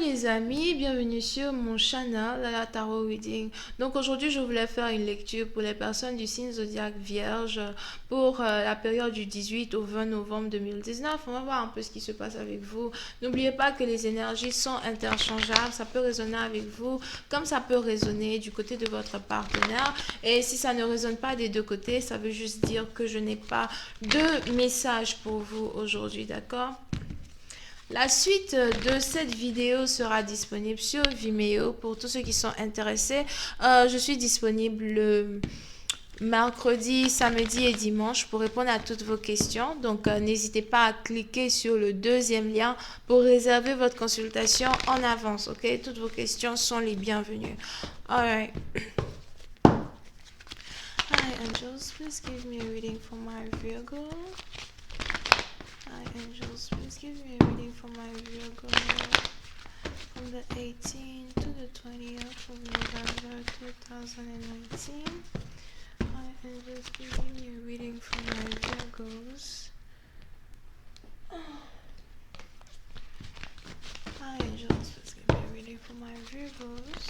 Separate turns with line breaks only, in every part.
les amis, bienvenue sur mon channel la Tarot Reading. Donc aujourd'hui je voulais faire une lecture pour les personnes du signe zodiaque Vierge pour la période du 18 au 20 novembre 2019. On va voir un peu ce qui se passe avec vous. N'oubliez pas que les énergies sont interchangeables, ça peut résonner avec vous comme ça peut résonner du côté de votre partenaire. Et si ça ne résonne pas des deux côtés, ça veut juste dire que je n'ai pas de message pour vous aujourd'hui, d'accord? La suite de cette vidéo sera disponible sur Vimeo pour tous ceux qui sont intéressés. Je suis disponible le mercredi, samedi et dimanche pour répondre à toutes vos questions. Donc, n'hésitez pas à cliquer sur le deuxième lien pour réserver votre consultation en avance. Ok, toutes vos questions sont les bienvenues. Alright. Hi angels, please give me a reading for my Virgo. Hi angels, please give me a reading for my Virgo from the 18th to the 20th of November 2019. Hi angels, please give me a reading for my Virgos. Hi angels, please give me a reading for my Virgos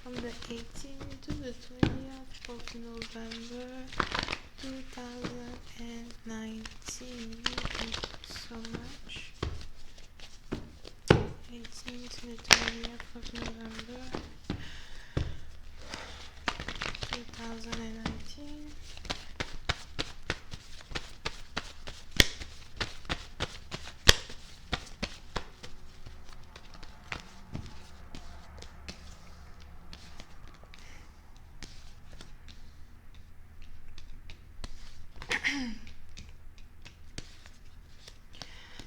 from the 18th to the 20th of November 2019. Thank you so much. 18 to the 20th of November 2019.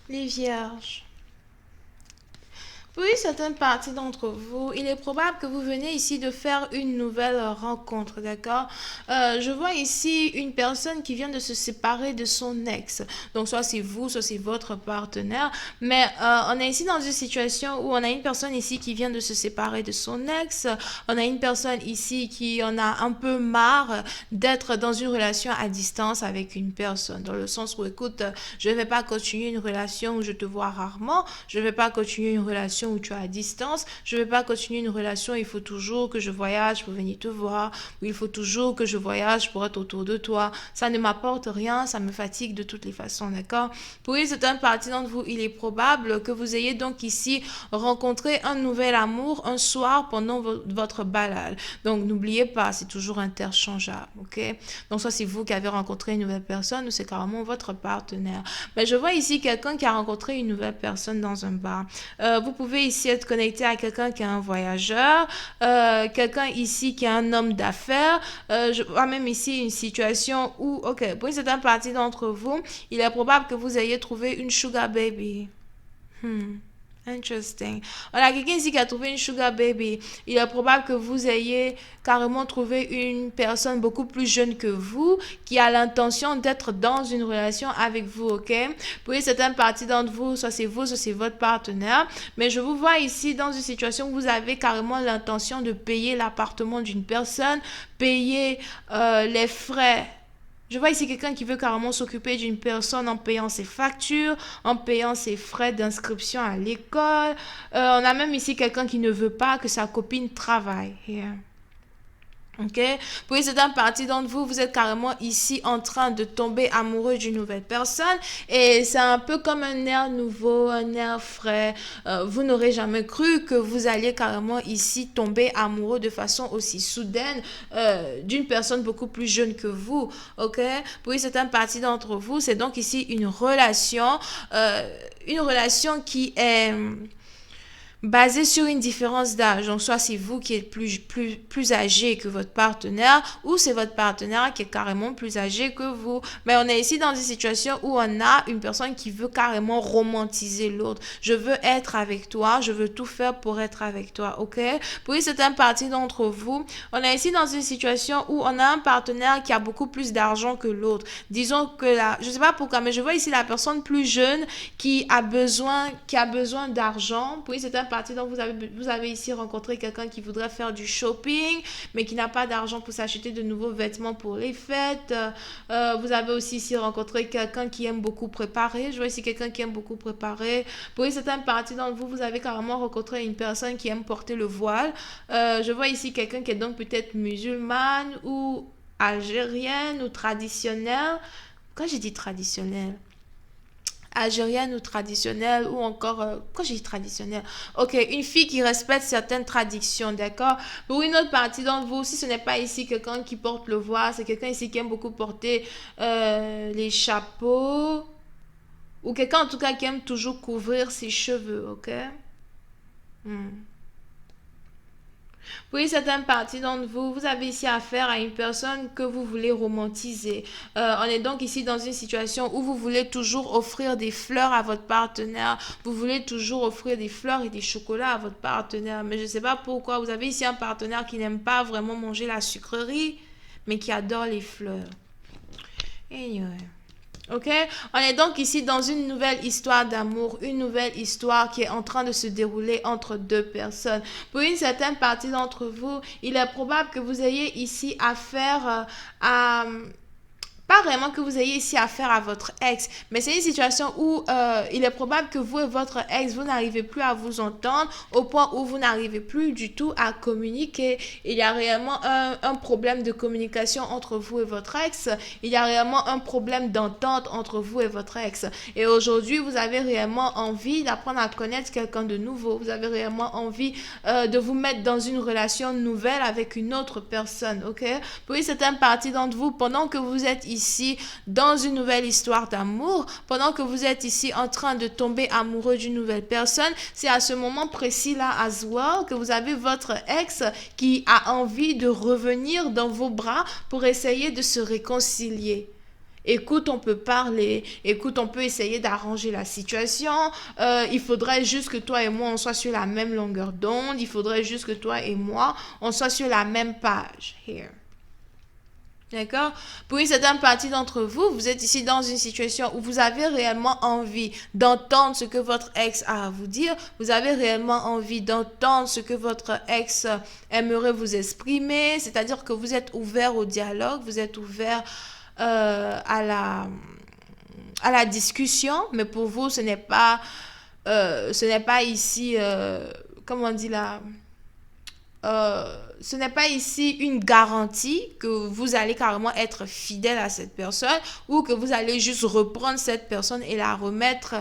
Les vierges. Pour une certaine partie d'entre vous, il est probable que vous venez ici de faire une nouvelle rencontre, d'accord? Je vois ici une personne qui vient de se séparer de son ex. Donc, soit c'est vous, soit c'est votre partenaire. Mais on est ici dans une situation où on a une personne ici qui vient de se séparer de son ex. On a une personne ici qui en a un peu marre d'être dans une relation à distance avec une personne. Dans le sens où, écoute, je ne vais pas continuer une relation où je te vois rarement. Je ne vais pas continuer une relation où tu es à distance, je ne vais pas continuer une relation, il faut toujours que je voyage pour venir te voir, ou il faut toujours que je voyage pour être autour de toi. Ça ne m'apporte rien, ça me fatigue de toutes les façons, d'accord? Pour une certaine partie d'entre vous, il est probable que vous ayez donc ici rencontré un nouvel amour un soir pendant votre balade. Donc n'oubliez pas, c'est toujours interchangeable, ok? Donc soit c'est vous qui avez rencontré une nouvelle personne ou c'est carrément votre partenaire. Mais je vois ici quelqu'un qui a rencontré une nouvelle personne dans un bar. Vous pouvez ici être connecté à quelqu'un qui est un voyageur, quelqu'un ici qui est un homme d'affaires. Je vois même ici une situation où, ok, pour une certaine partie d'entre vous, il est probable que vous ayez trouvé une sugar baby. Interesting. On a quelqu'un ici qui a trouvé une sugar baby. Il est probable que vous ayez carrément trouvé une personne beaucoup plus jeune que vous qui a l'intention d'être dans une relation avec vous, ok? Pour une certaine partie d'entre vous, soit c'est votre partenaire. Mais je vous vois ici dans une situation où vous avez carrément l'intention de payer l'appartement d'une personne, payer les frais. Je vois ici quelqu'un qui veut carrément s'occuper d'une personne en payant ses factures, en payant ses frais d'inscription à l'école. On a même ici quelqu'un qui ne veut pas que sa copine travaille. Yeah. Ok, pour une certaine partie d'entre vous, vous êtes carrément ici en train de tomber amoureux d'une nouvelle personne et c'est un peu comme un air nouveau, un air frais. Vous n'aurez jamais cru que vous alliez carrément ici tomber amoureux de façon aussi soudaine d'une personne beaucoup plus jeune que vous. Ok, pour une certaine partie d'entre vous, c'est donc ici une relation qui est basé sur une différence d'âge. Donc, soit c'est vous qui êtes plus âgé que votre partenaire ou c'est votre partenaire qui est carrément plus âgé que vous. Mais on est ici dans une situation où on a une personne qui veut carrément romantiser l'autre. Je veux être avec toi, je veux tout faire pour être avec toi, ok? Pour une certaine partie d'entre vous, on est ici dans une situation où on a un partenaire qui a beaucoup plus d'argent que l'autre. Disons que là, je sais pas pourquoi, mais je vois ici la personne plus jeune qui a besoin d'argent. Pour une certaine partie partie dont vous avez ici rencontré quelqu'un qui voudrait faire du shopping, mais qui n'a pas d'argent pour s'acheter de nouveaux vêtements pour les fêtes. Vous avez aussi ici rencontré quelqu'un qui aime beaucoup préparer. Je vois ici quelqu'un qui aime beaucoup préparer. Pour une certaine partie d'entre vous, vous avez carrément rencontré une personne qui aime porter le voile. Je vois ici quelqu'un qui est donc peut-être musulmane ou algérienne ou traditionnelle. Quand j'ai dit traditionnelle, algérienne ou traditionnelle ou encore quand j'ai dit traditionnelle, ok, une fille qui respecte certaines traditions, d'accord. Pour une autre partie d'entre vous, si ce n'est pas ici quelqu'un qui porte le voile, c'est quelqu'un ici qui aime beaucoup porter les chapeaux ou quelqu'un en tout cas qui aime toujours couvrir ses cheveux, ok. Hmm. Oui, certaines parties d'entre vous, vous avez ici affaire à une personne que vous voulez romantiser. On est donc ici dans une situation où vous voulez toujours offrir des fleurs à votre partenaire. Vous voulez toujours offrir des fleurs et des chocolats à votre partenaire. Mais je ne sais pas pourquoi. Vous avez ici un partenaire qui n'aime pas vraiment manger la sucrerie, mais qui adore les fleurs. Anyway. Ok, on est donc ici dans une nouvelle histoire d'amour, une nouvelle histoire qui est en train de se dérouler entre deux personnes. Pour une certaine partie d'entre vous, il est probable que vous ayez ici affaire à pas vraiment que vous ayez ici affaire à votre ex, mais c'est une situation où il est probable que vous et votre ex, vous n'arrivez plus à vous entendre au point où vous n'arrivez plus du tout à communiquer. Il y a réellement un problème de communication entre vous et votre ex. Il y a réellement un problème d'entente entre vous et votre ex. Et aujourd'hui, vous avez réellement envie d'apprendre à connaître quelqu'un de nouveau. Vous avez réellement envie de vous mettre dans une relation nouvelle avec une autre personne, ok? Pour une certaine partie d'entre vous, pendant que vous êtes ici dans une nouvelle histoire d'amour, pendant que vous êtes ici en train de tomber amoureux d'une nouvelle personne, c'est à ce moment précis-là, as well, que vous avez votre ex qui a envie de revenir dans vos bras pour essayer de se réconcilier. Écoute, on peut parler. Écoute, on peut essayer d'arranger la situation. Il faudrait juste que toi et moi, on soit sur la même longueur d'onde. Il faudrait juste que toi et moi, on soit sur la même page. Here. D'accord? Pour une certaine partie d'entre vous, vous êtes ici dans une situation où vous avez réellement envie d'entendre ce que votre ex a à vous dire. Vous avez réellement envie d'entendre ce que votre ex aimerait vous exprimer. C'est-à-dire que vous êtes ouvert au dialogue, vous êtes ouvert à la discussion. Mais pour vous, ce n'est pas ici, comment on dit là? Ce n'est pas ici une garantie que vous allez carrément être fidèle à cette personne ou que vous allez juste reprendre cette personne et la remettre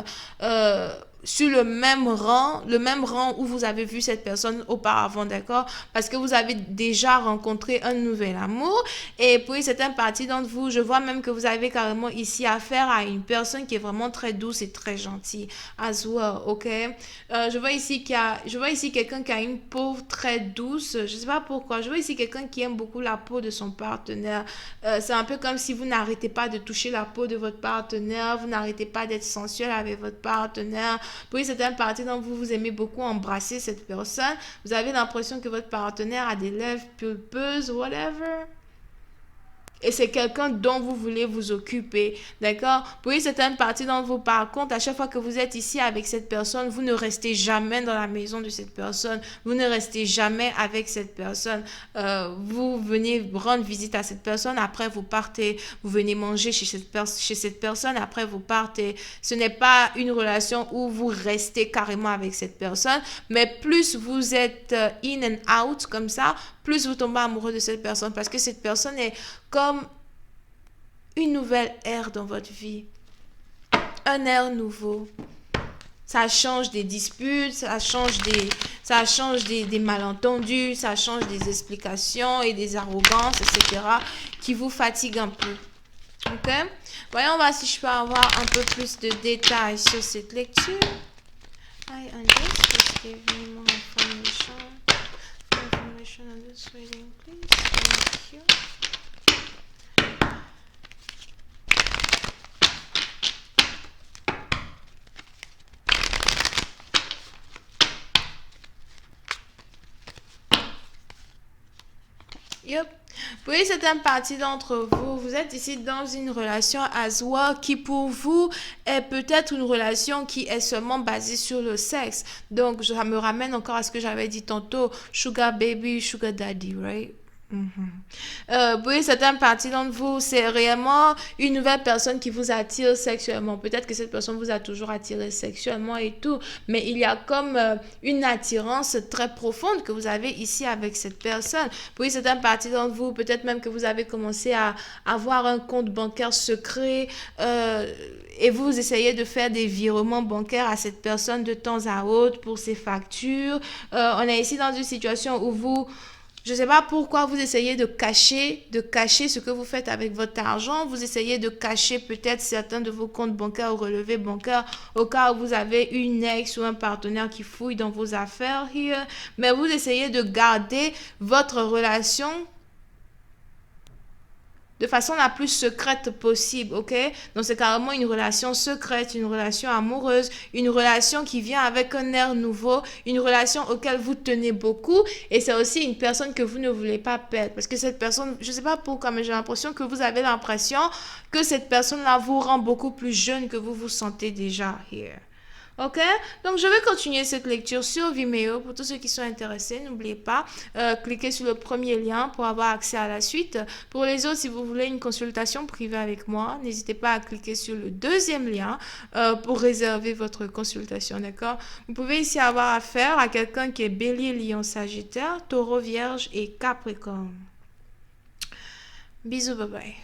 sur le même rang où vous avez vu cette personne auparavant, d'accord? Parce que vous avez déjà rencontré un nouvel amour et pour une certaine partie d'entre vous, je vois même que vous avez carrément ici affaire à une personne qui est vraiment très douce et très gentille as well, ok? Je vois ici quelqu'un qui a une peau très douce, je sais pas pourquoi, je vois ici quelqu'un qui aime beaucoup la peau de son partenaire. C'est un peu comme si vous n'arrêtez pas de toucher la peau de votre partenaire, vous n'arrêtez pas d'être sensuel avec votre partenaire. Pour une certaine partie d'entre vous, vous aimez beaucoup embrasser cette personne. Vous avez l'impression que votre partenaire a des lèvres pulpeuses, whatever. Et c'est quelqu'un dont vous voulez vous occuper, d'accord? Pour une certaine partie d'entre vous, par contre, à chaque fois que vous êtes ici avec cette personne, vous ne restez jamais dans la maison de cette personne, vous ne restez jamais avec cette personne. Vous venez rendre visite à cette personne, après vous partez, vous venez manger chez cette personne, après vous partez. Ce n'est pas une relation où vous restez carrément avec cette personne, mais plus vous êtes in and out comme ça, plus vous tombez amoureux de cette personne parce que cette personne est comme une nouvelle ère dans votre vie. Un air nouveau. Ça change des disputes, ça change des malentendus, ça change des explications et des arrogances, etc. qui vous fatiguent un peu. Ok? Voyons voir si je peux avoir un peu plus de détails sur cette lecture. I just give me more information. On this reading, please. Thank you. Yep. Pour une certaine partie d'entre vous, vous êtes ici dans une relation as well qui pour vous est peut-être une relation qui est seulement basée sur le sexe. Donc, ça me ramène encore à ce que j'avais dit tantôt, sugar baby, sugar daddy, right? Oui, certaines parties d'entre vous, c'est réellement une nouvelle personne qui vous attire sexuellement. Peut-être que cette personne vous a toujours attiré sexuellement et tout, mais il y a comme une attirance très profonde que vous avez ici avec cette personne. Oui, certaines parties d'entre vous, peut-être même que vous avez commencé à avoir un compte bancaire secret et vous essayez de faire des virements bancaires à cette personne de temps à autre pour ses factures. On est ici dans une situation où vous je ne sais pas pourquoi vous essayez de cacher ce que vous faites avec votre argent. Vous essayez de cacher peut-être certains de vos comptes bancaires ou relevés bancaires au cas où vous avez une ex ou un partenaire qui fouille dans vos affaires. Here. Mais vous essayez de garder votre relation de façon la plus secrète possible, ok? Donc c'est carrément une relation secrète, une relation amoureuse, une relation qui vient avec un air nouveau, une relation auquel vous tenez beaucoup et c'est aussi une personne que vous ne voulez pas perdre parce que cette personne, je sais pas pourquoi, mais j'ai l'impression que vous avez l'impression que cette personne-là vous rend beaucoup plus jeune que vous vous sentez déjà here. Ok, donc je vais continuer cette lecture sur Vimeo. Pour tous ceux qui sont intéressés, n'oubliez pas, cliquez sur le premier lien pour avoir accès à la suite. Pour les autres, si vous voulez une consultation privée avec moi, n'hésitez pas à cliquer sur le deuxième lien pour réserver votre consultation, d'accord? Vous pouvez ici avoir affaire à quelqu'un qui est Bélier, Lion, Sagittaire, Taureau, Vierge et Capricorne. Bisous, bye bye.